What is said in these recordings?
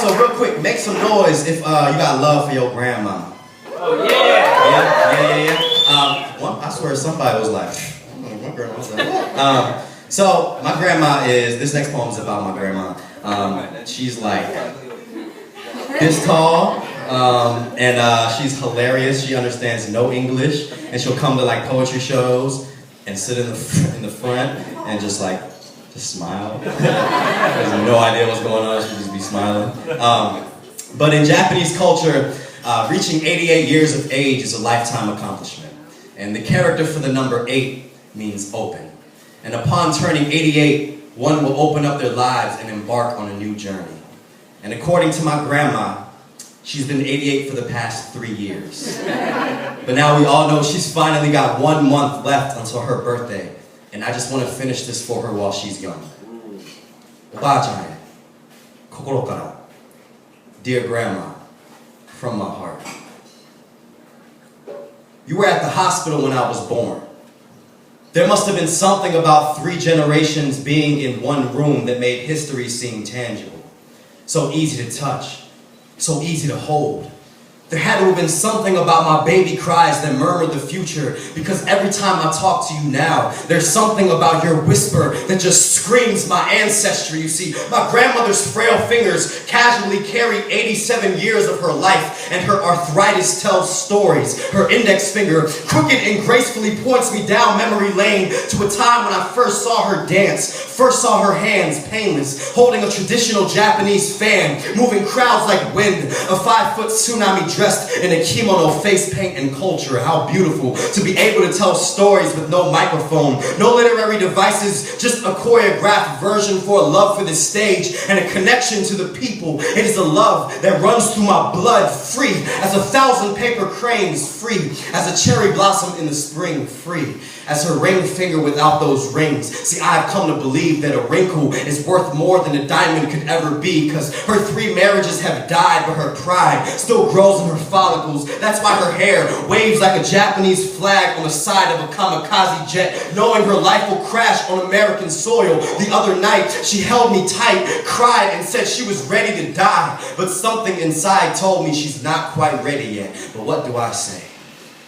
so real quick, make some noise if you got love for your grandma. Oh, yeah. Yeah. I swear somebody was like, my grandma was like, so my grandma is, this next poem is about my grandma. She's like this tall, and she's hilarious. She understands no English, and she'll come to like poetry shows and sit in the front and just smile. Has no idea what's going on. She'll just be smiling. But in Japanese culture, reaching 88 years of age is a lifetime accomplishment. And the character for the number 8 means open. And upon turning 88, one will open up their lives and embark on a new journey. And according to my grandma, she's been 88 for the past 3 years. But now we all know she's finally got 1 month left until her birthday. And I just want to finish this for her while she's young. Oba-chan, kokoro kara. Dear Grandma, from my heart. You were at the hospital when I was born. There must have been something about 3 generations being in one room that made history seem tangible. So easy to touch, so easy to hold. There had to have been something about my baby cries that murmured the future, because every time I talk to you now, there's something about your whisper that just screams my ancestry. You see, my grandmother's frail fingers casually carry 87 years of her life, and her arthritis tells stories. Her index finger, crooked and gracefully, points me down memory lane to a time when I first saw her dance, first saw her hands painless, holding a traditional Japanese fan, moving crowds like wind, a 5-foot tsunami dressed in a kimono, face paint, and culture. How beautiful to be able to tell stories with no microphone, no literary devices, just a choreographed version for a love for this stage and a connection to the people. It is a love that runs through my blood, free as 1,000 paper cranes, free as a cherry blossom in the spring, free as her ring finger without those rings. See, I have come to believe that a wrinkle is worth more than a diamond could ever be, because her 3 marriages have died, but her pride still grows in her follicles. That's why her hair waves like a Japanese flag on the side of a kamikaze jet, knowing her life will crash on American soil. The other night, she held me tight, cried, and said she was ready to die, but something inside told me she's not quite ready yet. But what do I say?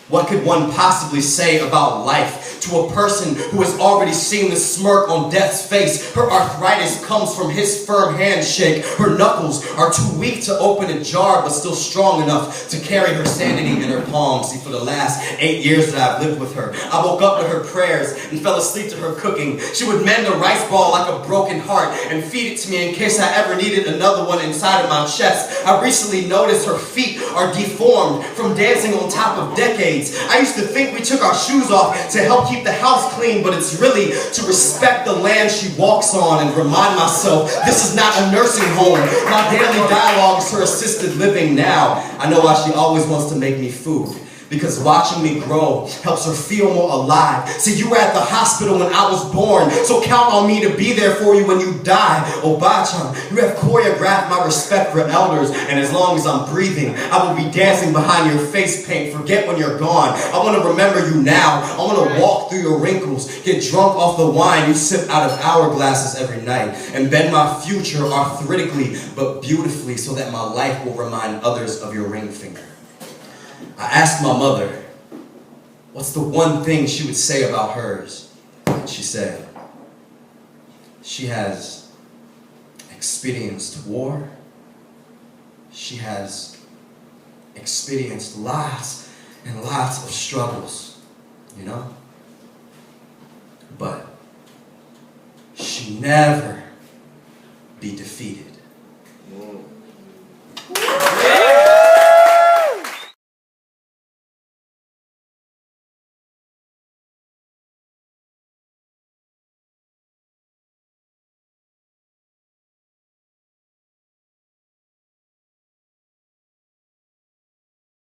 What could one possibly say about life to a person who has already seen the smirk on death's face? Her arthritis comes from his firm handshake. Her knuckles are too weak to open a jar, but still strong enough to carry her sanity in her palms. See, for the last 8 years that I've lived with her, I woke up to her prayers and fell asleep to her cooking. She would mend a rice ball like a broken heart and feed it to me in case I ever needed another one inside of my chest. I recently noticed her feet are deformed from dancing on top of decades. I used to think we took our shoes off to help keep the house clean, but it's really to respect the land she walks on and remind myself this is not a nursing home. My daily dialogue is her assisted living now. I know why she always wants to make me food, because watching me grow helps her feel more alive. See, you were at the hospital when I was born, so count on me to be there for you when you die. Oba-chan, you have choreographed my respect for elders, and as long as I'm breathing, I will be dancing behind your face paint. Forget when you're gone. I want to remember you now. I want to walk through your wrinkles, get drunk off the wine you sip out of hourglasses every night, and bend my future arthritically but beautifully so that my life will remind others of your ring finger. I asked my mother, what's the one thing she would say about hers? And she said, she has experienced war. She has experienced lots and lots of struggles, you know? But she never